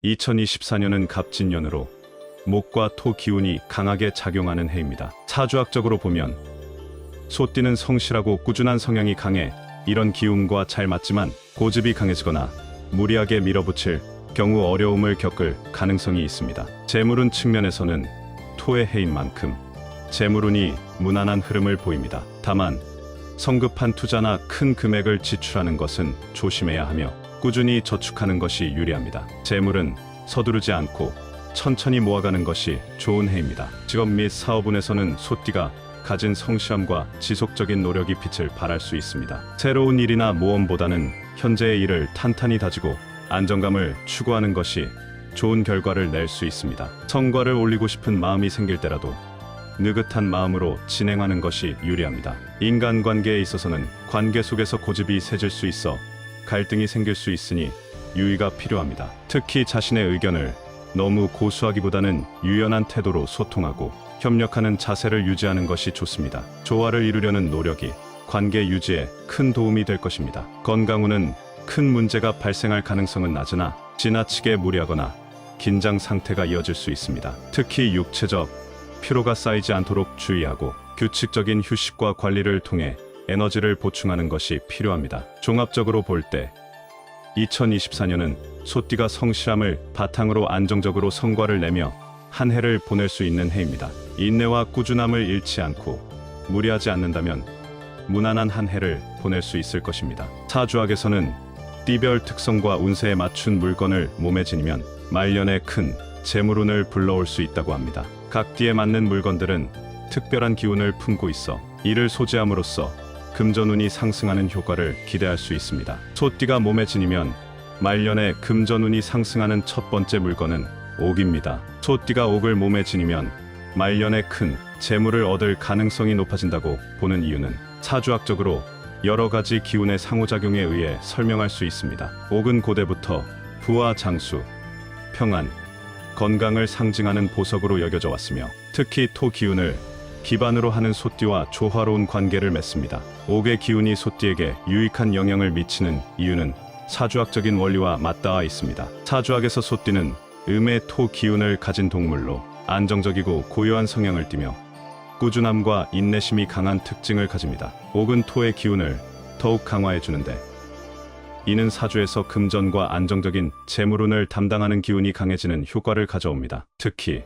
2024년은 갑진년으로 목과 토 기운이 강하게 작용하는 해입니다. 사주학적으로 보면 소띠는 성실하고 꾸준한 성향이 강해 이런 기운과 잘 맞지만 고집이 강해지거나 무리하게 밀어붙일 경우 어려움을 겪을 가능성이 있습니다. 재물운 측면에서는 토의 해인 만큼 재물운이 무난한 흐름을 보입니다. 다만 성급한 투자나 큰 금액을 지출하는 것은 조심해야 하며 꾸준히 저축하는 것이 유리합니다. 재물은 서두르지 않고 천천히 모아가는 것이 좋은 해입니다. 직업 및 사업운에서는 소띠가 가진 성실함과 지속적인 노력이 빛을 발할 수 있습니다. 새로운 일이나 모험보다는 현재의 일을 탄탄히 다지고 안정감을 추구하는 것이 좋은 결과를 낼 수 있습니다. 성과를 올리고 싶은 마음이 생길 때라도 느긋한 마음으로 진행하는 것이 유리합니다. 인간관계에 있어서는 관계 속에서 고집이 세질 수 있어 갈등이 생길 수 있으니 유의가 필요합니다. 특히 자신의 의견을 너무 고수하기보다는 유연한 태도로 소통하고 협력하는 자세를 유지하는 것이 좋습니다. 조화를 이루려는 노력이 관계 유지에 큰 도움이 될 것입니다. 건강운은 큰 문제가 발생할 가능성은 낮으나 지나치게 무리하거나 긴장 상태가 이어질 수 있습니다. 특히 육체적 피로가 쌓이지 않도록 주의하고 규칙적인 휴식과 관리를 통해 에너지를 보충하는 것이 필요합니다. 종합적으로 볼 때 2024년은 소띠가 성실함을 바탕으로 안정적으로 성과를 내며 한 해를 보낼 수 있는 해입니다. 인내와 꾸준함을 잃지 않고 무리하지 않는다면 무난한 한 해를 보낼 수 있을 것입니다. 사주학에서는 띠별 특성과 운세에 맞춘 물건을 몸에 지니면 말년에 큰 재물운을 불러올 수 있다고 합니다. 각 띠에 맞는 물건들은 특별한 기운을 품고 있어 이를 소지함으로써 금전운이 상승하는 효과를 기대할 수 있습니다. 소띠가 몸에 지니면 말년에 금전운이 상승하는 첫 번째 물건은 옥입니다. 소띠가 옥을 몸에 지니면 말년에 큰 재물을 얻을 가능성이 높아진다고 보는 이유는 사주학적으로 여러 가지 기운의 상호작용에 의해 설명할 수 있습니다. 옥은 고대부터 부와 장수, 평안, 건강을 상징하는 보석으로 여겨져 왔으며 특히 토 기운을 기반으로 하는 소띠와 조화로운 관계를 맺습니다. 옥의 기운이 소띠에게 유익한 영향을 미치는 이유는 사주학적인 원리와 맞닿아 있습니다. 사주학에서 소띠는 음의 토 기운을 가진 동물로 안정적이고 고요한 성향을 띠며 꾸준함과 인내심이 강한 특징을 가집니다. 옥은 토의 기운을 더욱 강화해 주는데 이는 사주에서 금전과 안정적인 재물운을 담당하는 기운이 강해지는 효과를 가져옵니다. 특히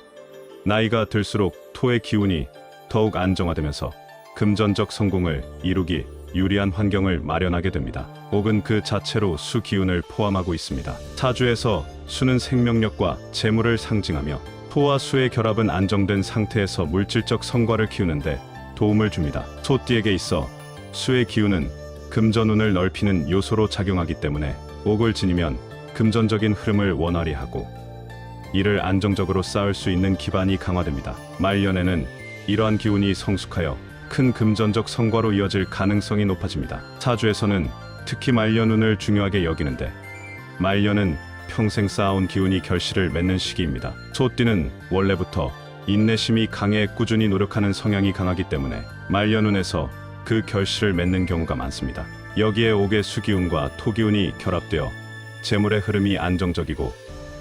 나이가 들수록 토의 기운이 더욱 안정화되면서 금전적 성공을 이루기 유리한 환경을 마련하게 됩니다. 옥은 그 자체로 수 기운을 포함하고 있습니다. 사주에서 수는 생명력과 재물을 상징하며 토와 수의 결합은 안정된 상태에서 물질적 성과를 키우는데 도움을 줍니다. 소띠에게 있어 수의 기운은 금전운을 넓히는 요소로 작용하기 때문에 옥을 지니면 금전적인 흐름을 원활히 하고 이를 안정적으로 쌓을 수 있는 기반이 강화됩니다. 말년에는 이러한 기운이 성숙하여 큰 금전적 성과로 이어질 가능성이 높아집니다. 사주에서는 특히 말년운을 중요하게 여기는데 말년은 평생 쌓아온 기운이 결실을 맺는 시기입니다. 소띠는 원래부터 인내심이 강해 꾸준히 노력하는 성향이 강하기 때문에 말년운에서 그 결실을 맺는 경우가 많습니다. 여기에 옥의 수기운과 토기운이 결합되어 재물의 흐름이 안정적이고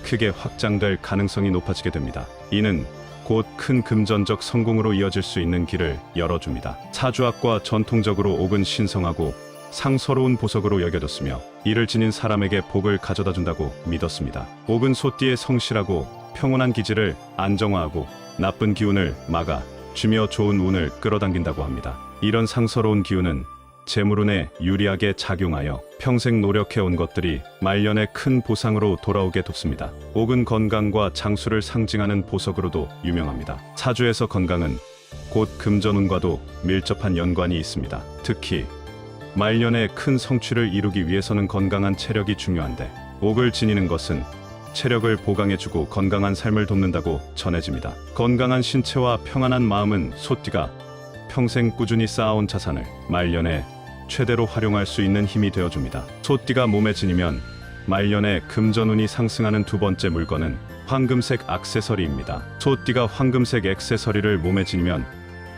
크게 확장될 가능성이 높아지게 됩니다. 이는 곧 큰 금전적 성공으로 이어질 수 있는 길을 열어줍니다. 사주학과 전통적으로 옥은 신성하고 상서로운 보석으로 여겨졌으며 이를 지닌 사람에게 복을 가져다 준다고 믿었습니다. 옥은 소띠의 성실하고 평온한 기질을 안정화하고 나쁜 기운을 막아 주며 좋은 운을 끌어당긴다고 합니다. 이런 상서로운 기운은 재물운에 유리하게 작용하여 평생 노력해온 것들이 말년에 큰 보상으로 돌아오게 돕습니다. 옥은 건강과 장수를 상징하는 보석으로도 유명합니다. 사주에서 건강은 곧 금전운과도 밀접한 연관이 있습니다. 특히 말년에 큰 성취를 이루기 위해서는 건강한 체력이 중요한데 옥을 지니는 것은 체력을 보강해주고 건강한 삶을 돕는다고 전해집니다. 건강한 신체와 평안한 마음은 소띠가 평생 꾸준히 쌓아온 자산을 말년에 최대로 활용할 수 있는 힘이 되어줍니다. 소띠가 몸에 지니면 말년에 금전운이 상승하는 두 번째 물건은 황금색 액세서리입니다. 소띠가 황금색 액세서리를 몸에 지니면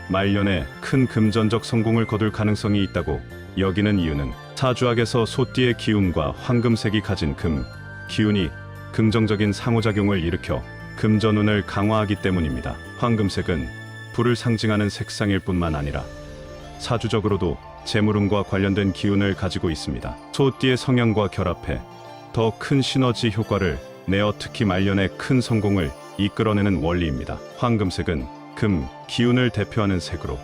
말년에 큰 금전적 성공을 거둘 가능성이 있다고 여기는 이유는 사주학에서 소띠의 기운과 황금색이 가진 금 기운이 긍정적인 상호작용을 일으켜 금전운을 강화하기 때문입니다. 황금색은 불을 상징하는 색상일 뿐만 아니라 사주적으로도 재물운과 관련된 기운을 가지고 있습니다. 소띠의 성향과 결합해 더 큰 시너지 효과를 내어 특히 말년에 큰 성공을 이끌어내는 원리입니다. 황금색은 금, 기운을 대표하는 색으로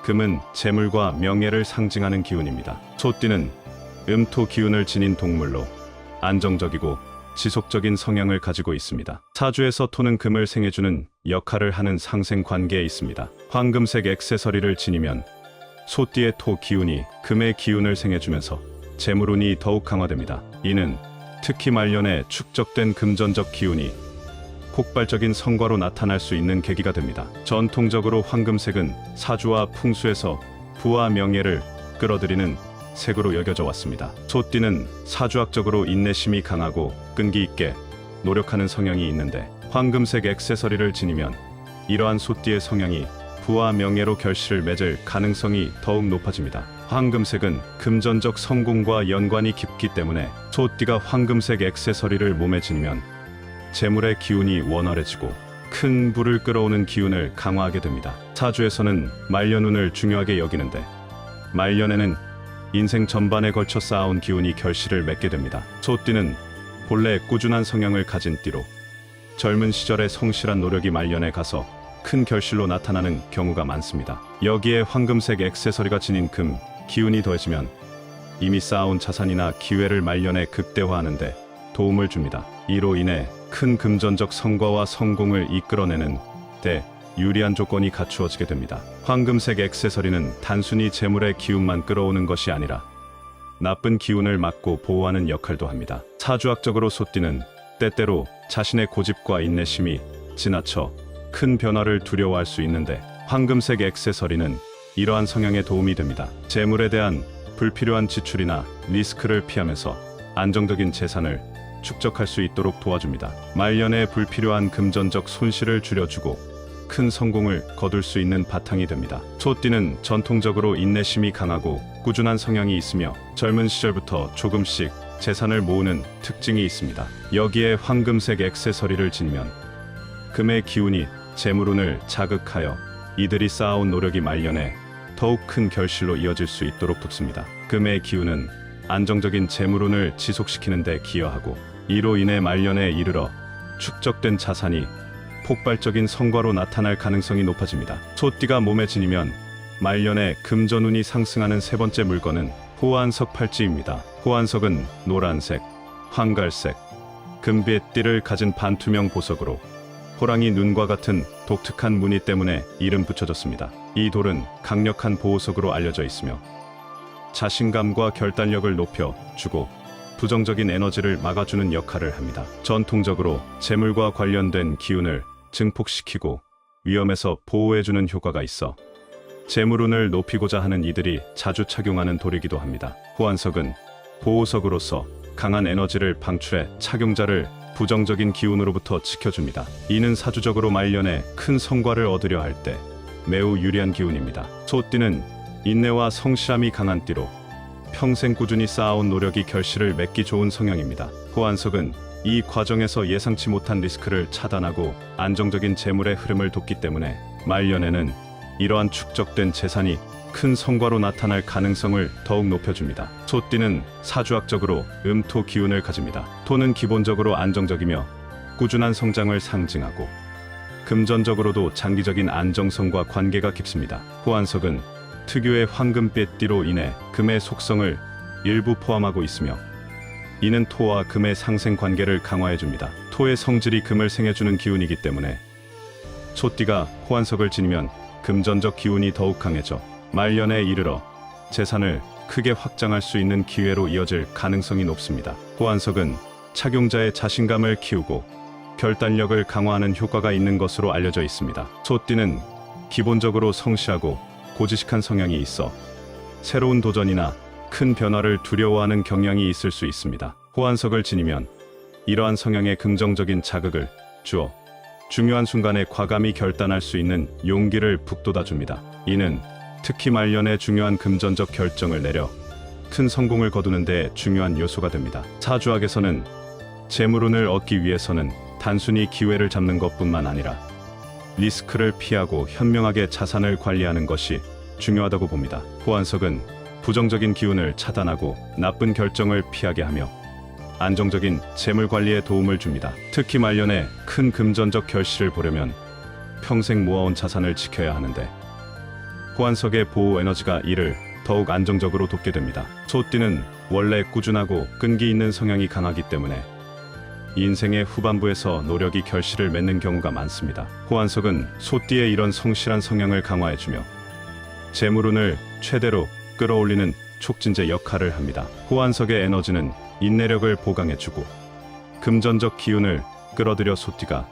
금은 재물과 명예를 상징하는 기운입니다. 소띠는 음토 기운을 지닌 동물로 안정적이고 지속적인 성향을 가지고 있습니다. 사주에서 토는 금을 생해주는 역할을 하는 상생 관계에 있습니다. 황금색 액세서리를 지니면 소띠의 토 기운이 금의 기운을 생해주면서 재물운이 더욱 강화됩니다. 이는 특히 말년에 축적된 금전적 기운이 폭발적인 성과로 나타날 수 있는 계기가 됩니다. 전통적으로 황금색은 사주와 풍수에서 부와 명예를 끌어들이는 색으로 여겨져 왔습니다. 소띠는 사주학적으로 인내심이 강하고 끈기 있게 노력하는 성향이 있는데 황금색 액세서리를 지니면 이러한 소띠의 성향이 부와 명예로 결실을 맺을 가능성이 더욱 높아집니다. 황금색은 금전적 성공과 연관이 깊기 때문에 소띠가 황금색 액세서리를 몸에 지니면 재물의 기운이 원활해지고 큰 부를 끌어오는 기운을 강화하게 됩니다. 사주에서는 말년운을 중요하게 여기는데 말년에는 인생 전반에 걸쳐 쌓아온 기운이 결실을 맺게 됩니다. 소띠는 본래 꾸준한 성향을 가진 띠로 젊은 시절의 성실한 노력이 말년에 가서 큰 결실로 나타나는 경우가 많습니다. 여기에 황금색 액세서리가 지닌 금, 기운이 더해지면 이미 쌓아온 자산이나 기회를 말년에 극대화하는데 도움을 줍니다. 이로 인해 큰 금전적 성과와 성공을 이끌어내는 데 유리한 조건이 갖추어지게 됩니다. 황금색 액세서리는 단순히 재물의 기운만 끌어오는 것이 아니라 나쁜 기운을 막고 보호하는 역할도 합니다. 사주학적으로 소띠는 때때로 자신의 고집과 인내심이 지나쳐 큰 변화를 두려워할 수 있는데 황금색 액세서리는 이러한 성향에 도움이 됩니다. 재물에 대한 불필요한 지출이나 리스크를 피하면서 안정적인 재산을 축적할 수 있도록 도와줍니다. 말년에 불필요한 금전적 손실을 줄여주고 큰 성공을 거둘 수 있는 바탕이 됩니다. 소띠는 전통적으로 인내심이 강하고 꾸준한 성향이 있으며 젊은 시절부터 조금씩 재산을 모으는 특징이 있습니다. 여기에 황금색 액세서리를 지니면 금의 기운이 재물운을 자극하여 이들이 쌓아온 노력이 말년에 더욱 큰 결실로 이어질 수 있도록 돕습니다. 금의 기운은 안정적인 재물운을 지속시키는 데 기여하고 이로 인해 말년에 이르러 축적된 자산이 폭발적인 성과로 나타날 가능성이 높아집니다. 소띠가 몸에 지니면 말년에 금전운이 상승하는 세 번째 물건은 호환석 팔찌입니다. 호환석은 노란색, 황갈색, 금빛 띠를 가진 반투명 보석으로 호랑이 눈과 같은 독특한 무늬 때문에 이름 붙여졌습니다. 이 돌은 강력한 보호석으로 알려져 있으며 자신감과 결단력을 높여주고 부정적인 에너지를 막아주는 역할을 합니다. 전통적으로 재물과 관련된 기운을 증폭시키고 위험에서 보호해주는 효과가 있어 재물운을 높이고자 하는 이들이 자주 착용하는 돌이기도 합니다. 호환석은 보호석으로서 강한 에너지를 방출해 착용자를 부정적인 기운으로부터 지켜줍니다. 이는 사주적으로 말년에 큰 성과를 얻으려 할 때 매우 유리한 기운입니다. 소띠는 인내와 성실함이 강한 띠로 평생 꾸준히 쌓아온 노력이 결실을 맺기 좋은 성향입니다. 호환석은 이 과정에서 예상치 못한 리스크를 차단하고 안정적인 재물의 흐름을 돕기 때문에 말년에는 이러한 축적된 재산이 큰 성과로 나타날 가능성을 더욱 높여줍니다. 소띠는 사주학적으로 음토 기운을 가집니다. 토는 기본적으로 안정적이며 꾸준한 성장을 상징하고 금전적으로도 장기적인 안정성과 관계가 깊습니다. 호환석은 특유의 황금빛 띠로 인해 금의 속성을 일부 포함하고 있으며 이는 토와 금의 상생 관계를 강화해줍니다. 토의 성질이 금을 생해주는 기운이기 때문에 소띠가 호환석을 지니면 금전적 기운이 더욱 강해져 말년에 이르러 재산을 크게 확장할 수 있는 기회로 이어질 가능성이 높습니다. 호환석은 착용자의 자신감을 키우고 결단력을 강화하는 효과가 있는 것으로 알려져 있습니다. 소띠는 기본적으로 성실하고 고지식한 성향이 있어 새로운 도전이나 큰 변화를 두려워하는 경향이 있을 수 있습니다. 호환석을 지니면 이러한 성향에 긍정적인 자극을 주어 중요한 순간에 과감히 결단할 수 있는 용기를 북돋아줍니다. 이는 특히 말년에 중요한 금전적 결정을 내려 큰 성공을 거두는 데 중요한 요소가 됩니다. 사주학에서는 재물운을 얻기 위해서는 단순히 기회를 잡는 것뿐만 아니라 리스크를 피하고 현명하게 자산을 관리하는 것이 중요하다고 봅니다. 호환석은 부정적인 기운을 차단하고 나쁜 결정을 피하게 하며 안정적인 재물 관리에 도움을 줍니다. 특히 말년에 큰 금전적 결실을 보려면 평생 모아온 자산을 지켜야 하는데 호환석의 보호 에너지가 이를 더욱 안정적으로 돕게 됩니다. 소띠는 원래 꾸준하고 끈기 있는 성향이 강하기 때문에 인생의 후반부에서 노력이 결실을 맺는 경우가 많습니다. 호환석은 소띠의 이런 성실한 성향을 강화해주며 재물운을 최대로 끌어올리는 촉진제 역할을 합니다. 호환석의 에너지는 인내력을 보강해주고 금전적 기운을 끌어들여 소띠가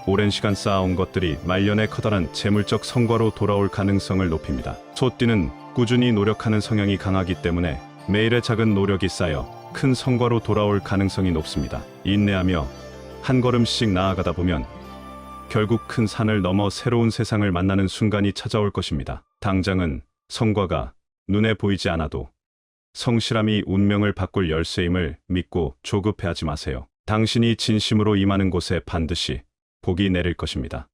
오랜 시간 쌓아온 것들이 말년에 커다란 재물적 성과로 돌아올 가능성을 높입니다. 소띠는 꾸준히 노력하는 성향이 강하기 때문에 매일의 작은 노력이 쌓여 큰 성과로 돌아올 가능성이 높습니다. 인내하며 한 걸음씩 나아가다 보면 결국 큰 산을 넘어 새로운 세상을 만나는 순간이 찾아올 것입니다. 당장은 성과가 눈에 보이지 않아도 성실함이 운명을 바꿀 열쇠임을 믿고 조급해하지 마세요. 당신이 진심으로 임하는 곳에 반드시 복이 내릴 것입니다.